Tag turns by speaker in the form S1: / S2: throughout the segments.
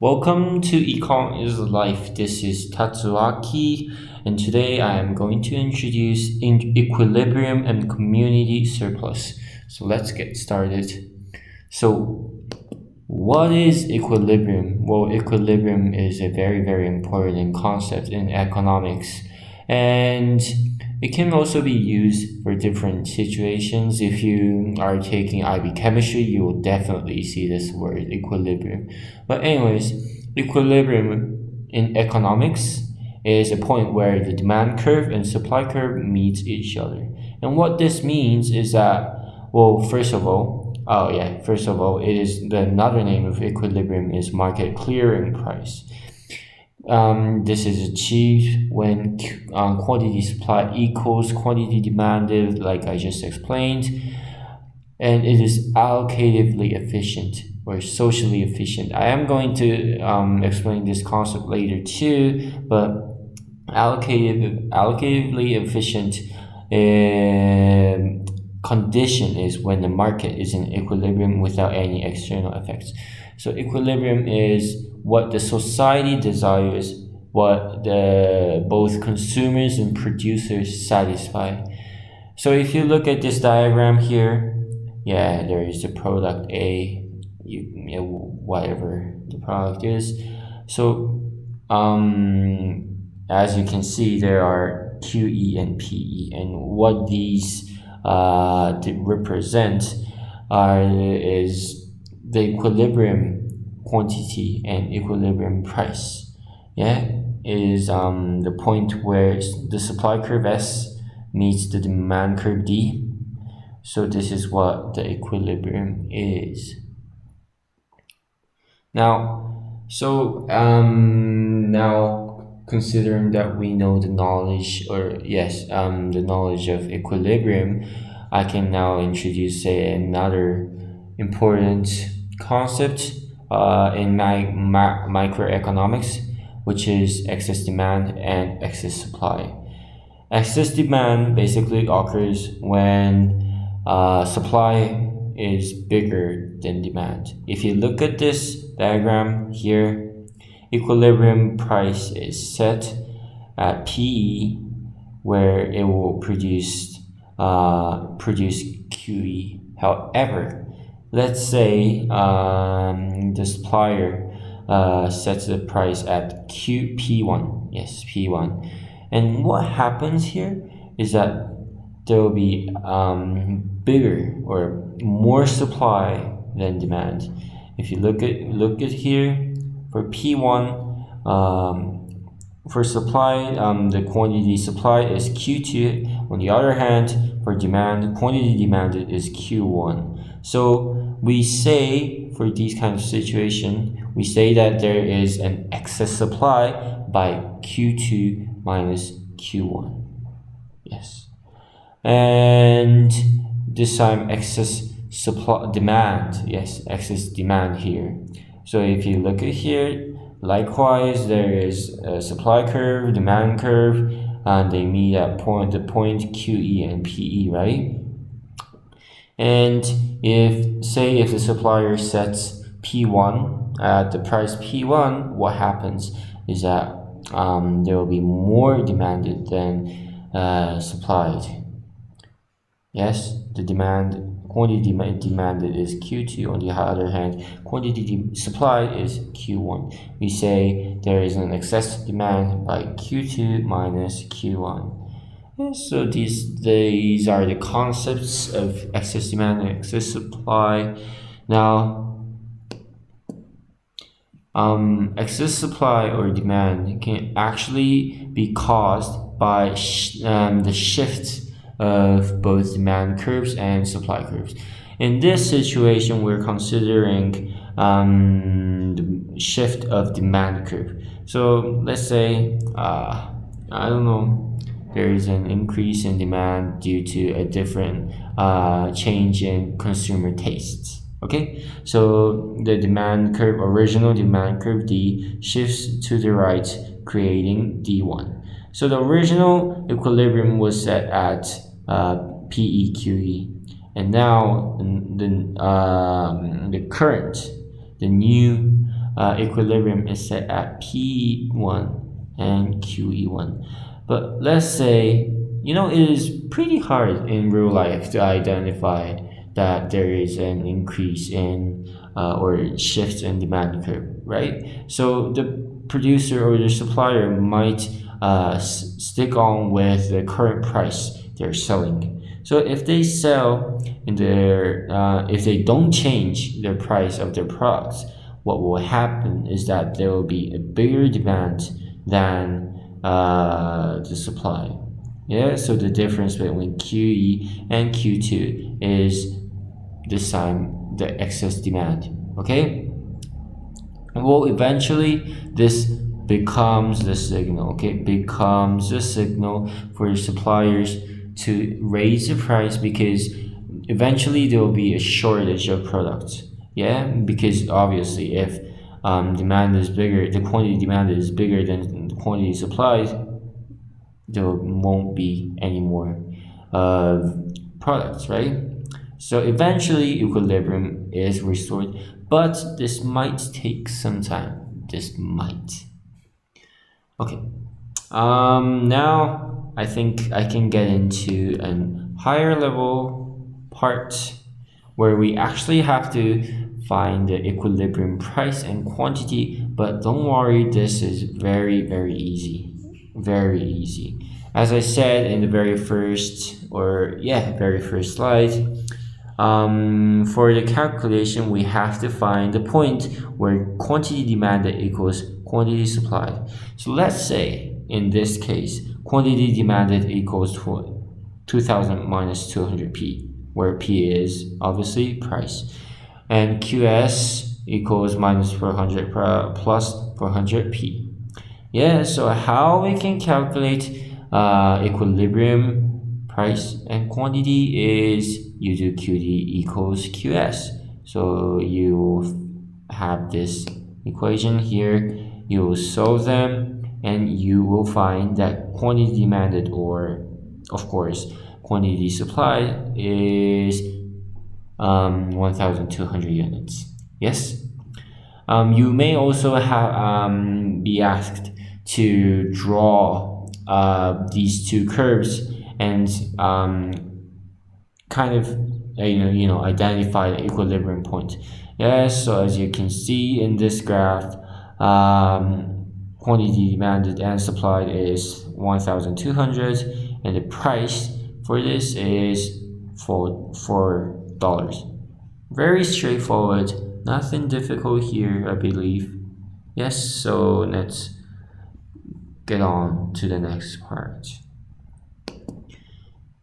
S1: Welcome to Econ is Life. This is Tatsuaki, and today I am going to introduce equilibrium and community surplus. So let's get started. So, what is equilibrium? Well, equilibrium is a very important concept in economics, and it can also be used for different situations. If you are taking IB chemistry, you will definitely see this word equilibrium. But anyways, equilibrium in economics is a point where the demand curve and supply curve meets each other. And what this means is that, well, first of all, it is another name of equilibrium is market clearing price. This is achieved when quantity supply equals quantity demanded, like I just explained, and it is allocatively efficient or socially efficient. I am going to explain this concept later too, but allocatively efficient condition is when the market is in equilibrium without any external effects. So equilibrium is what the society desires, what the both consumers and producers satisfy. So if you look at this diagram here, yeah, there is the product A, whatever the product is. So as you can see, there are QE and PE, and what these represent is the equilibrium quantity and equilibrium price. Yeah, is the point where the supply curve S meets the demand curve D. So this is what the equilibrium is. Now, considering that we know the knowledge, the knowledge of equilibrium, I can now introduce another important concept in microeconomics, which is excess demand and excess supply. Excess demand basically occurs when supply is bigger than demand. If you look at this diagram here, equilibrium price is set at PE, where it will produce QE. However, let's say the supplier sets the price at P1. Yes, P1. And what happens here is that there will be bigger or more supply than demand. If you look at here, for P1, for supply, the quantity supply is Q2. On the other hand, for demand, quantity demanded is Q1. So we say, for these kind of situation, we say that there is an excess supply by Q2 minus Q1. Yes. And this time excess supply demand. Yes, excess demand here. So if you look at here, likewise, there is a supply curve, demand curve, and they meet at the point QE and PE, right? And if the supplier sets P1 at the price P1, what happens is that there will be more demanded than supplied. Yes, the quantity demanded is Q2. On the other hand, quantity supplied is Q1. We say there is an excess demand by Q2 minus Q1. Yes, so these are the concepts of excess demand and excess supply. Now, excess supply or demand can actually be caused by the shift of both demand curves and supply curves. In this situation, we're considering the shift of demand curve. So let's say, there is an increase in demand due to a different change in consumer tastes. Okay, so the original demand curve D shifts to the right, creating D1. So the original equilibrium was set at PEQE, and now the new equilibrium is set at P1 and QE1. But let's say, it is pretty hard in real life to identify that there is an increase in or shift in demand curve, right? So the producer or the supplier might stick on with the current price they're selling. So if they sell in if they don't change the price of their products, what will happen is that there will be a bigger demand than the supply. Yeah, so the difference between QE and Q2 is this time the excess demand. Okay, well, eventually this becomes the signal. Okay, becomes the signal for suppliers to raise the price, because eventually there will be a shortage of products. Yeah, because obviously if demand is bigger, the quantity demanded is bigger than the quantity supplied, there won't be any more products, right? So eventually equilibrium is restored, but this might take some time. This might. Okay. Now I think I can get into a higher level part where we actually have to find the equilibrium price and quantity, but don't worry, this is very, very easy. Very easy. As I said in the very first slide, for the calculation, we have to find the point where quantity demanded equals quantity supplied. So let's say, in this case, quantity demanded equals 2000 minus 200p, where p is obviously price, and QS equals minus 400 plus 400p. Yeah, so how we can calculate equilibrium price and quantity is you do QD equals QS. So you have this equation here, you will solve them, and you will find that quantity demanded, or of course quantity supplied, is 1200 units. Yes. You may also be asked to draw these two curves and kind of identify the equilibrium point. Yes, so as you can see in this graph, quantity demanded and supplied is 1200, and the price for this is $4. Very straightforward, nothing difficult here, I believe. Yes, so let's get on to the next part.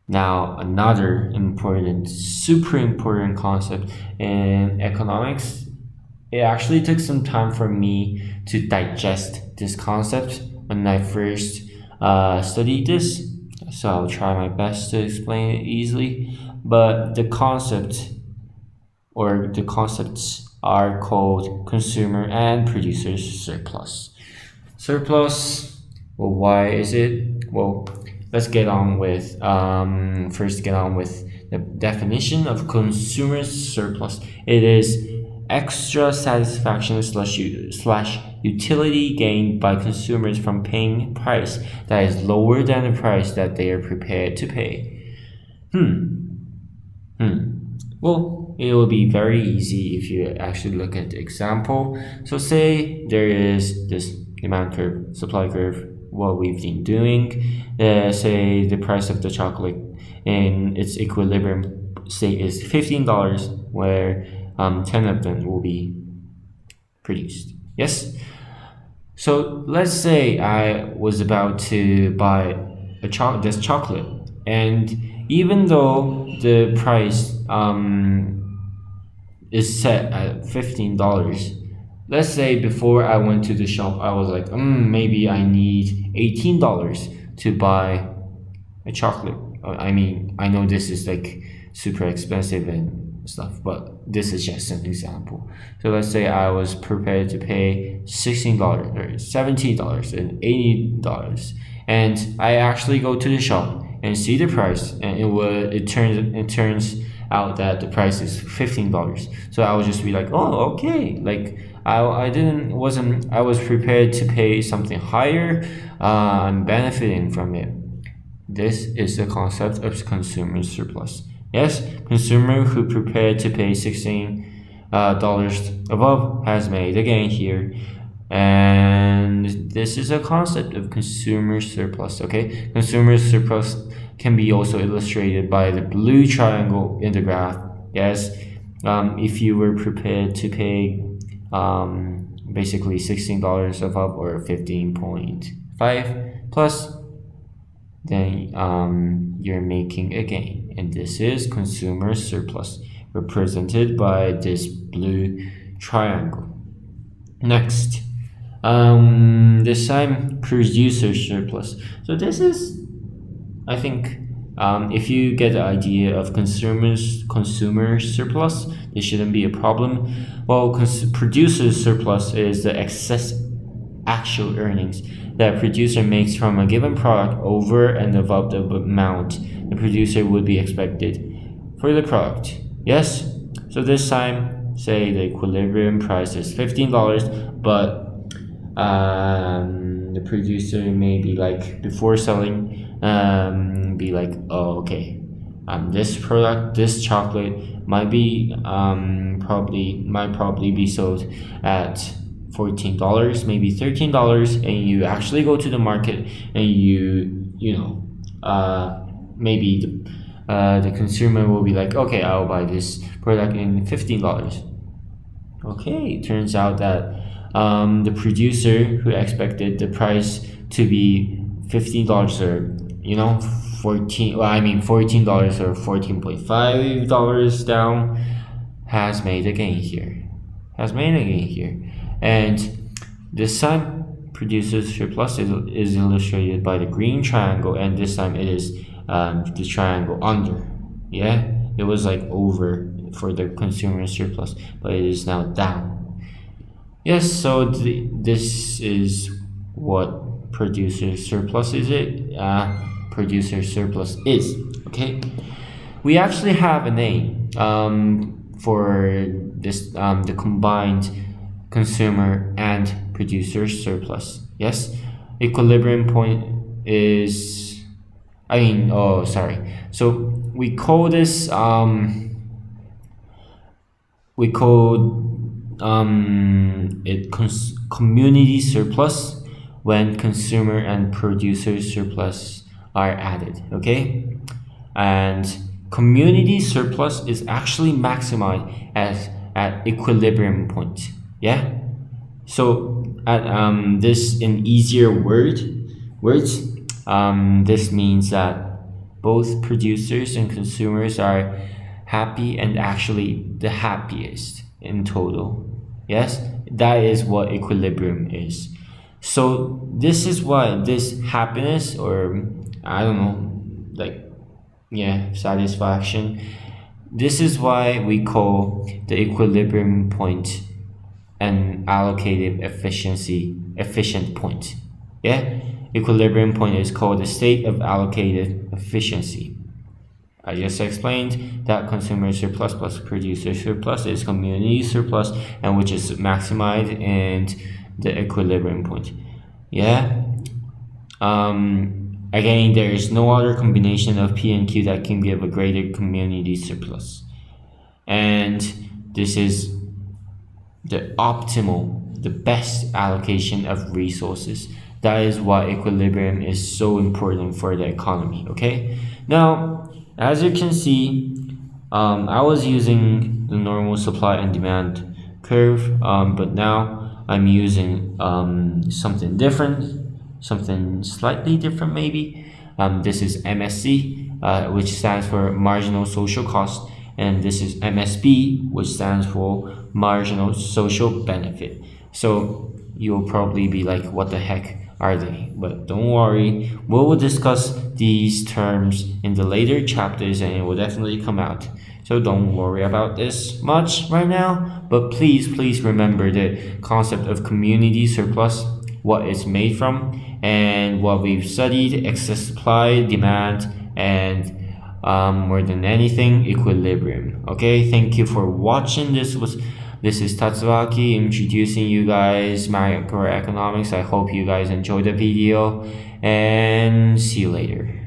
S1: Now, another important, super important concept in economics. It actually took some time for me to digest this concept when I first studied this, so I'll try my best to explain it easily. But the concepts are called consumer and producer's surplus. Surplus, well, why is it? Well, let's get on with the definition of consumer's surplus. It is extra satisfaction slash utility gained by consumers from paying a price that is lower than the price that they are prepared to pay. Well, it will be very easy if you actually look at the example. So say there is this demand curve, supply curve, what we've been doing. Say the price of the chocolate in its equilibrium state is $15, where 10 of them will be produced. Yes? So let's say I was about to buy this chocolate, and even though the price is set at $15, let's say before I went to the shop, I was like, maybe I need $18 to buy a chocolate. I mean, I know this is like super expensive and stuff, but this is just an example. So let's say I was prepared to pay $16 or $17 and $80, and I actually go to the shop and see the price, and it turns out that the price is $15. So I would just be like, oh, okay, like I didn't wasn't I was prepared to pay something higher. I'm benefiting from it. This is the concept of consumer surplus. Yes, consumer who prepared to pay $16 above has made a gain here. And this is a concept of consumer surplus. Okay, consumer surplus can be also illustrated by the blue triangle in the graph. Yes, if you were prepared to pay basically $16 above or 15.5 plus, then you're making a gain, and this is consumer surplus represented by this blue triangle. Next, this time producer surplus. So this is, I think, if you get the idea of consumer surplus, this shouldn't be a problem. Well, producer surplus is the excess actual earnings that producer makes from a given product over and above the amount the producer would be expected for the product. Yes? So this time, say the equilibrium price is $15, but the producer may be like, before selling, be like, oh, okay, this product, this chocolate might be probably be sold at $14, maybe $13, and you actually go to the market and maybe the consumer will be like, okay, I'll buy this product in $15. Okay, it turns out that the producer who expected the price to be $15 or $14 or $14.5 down has made a gain here. And this time producer surplus is illustrated by the green triangle, and this time it is the triangle under. Yeah, it was like over for the consumer surplus, but it is now down. Yes, so this is what producer surplus is. Producer surplus is. Okay, we actually have a name for this, the combined consumer and producer surplus. Yes, equilibrium point is, so we call this community surplus when consumer and producer surplus are added. Okay, and community surplus is actually maximized at equilibrium point. Yeah, so at this, in easier words, this means that both producers and consumers are happy and actually the happiest in total. Yes, that is what equilibrium is. So this is why this happiness, or satisfaction, this is why we call the equilibrium point an allocative efficient point. Yeah, equilibrium point is called the state of allocative efficiency. I just explained that consumer surplus plus producer surplus is community surplus, and which is maximized in the equilibrium point. Yeah. Again, there is no other combination of P and Q that can give a greater community surplus, and this is the optimal, the best allocation of resources. That is why equilibrium is so important for the economy. Okay. Now, as you can see, I was using the normal supply and demand curve, but now I'm using something different, something slightly different maybe. This is MSC, which stands for marginal social cost, and this is MSB, which stands for marginal social benefit. So you'll probably be like, what the heck are they? But don't worry, we will discuss these terms in the later chapters, and it will definitely come out. So don't worry about this much right now, but please remember the concept of community surplus, what it's made from, and what we've studied: excess supply, demand, and more than anything, equilibrium. Okay, thank you for watching. This This is Tatsuaki introducing you guys macroeconomics. I hope you guys enjoyed the video and see you later.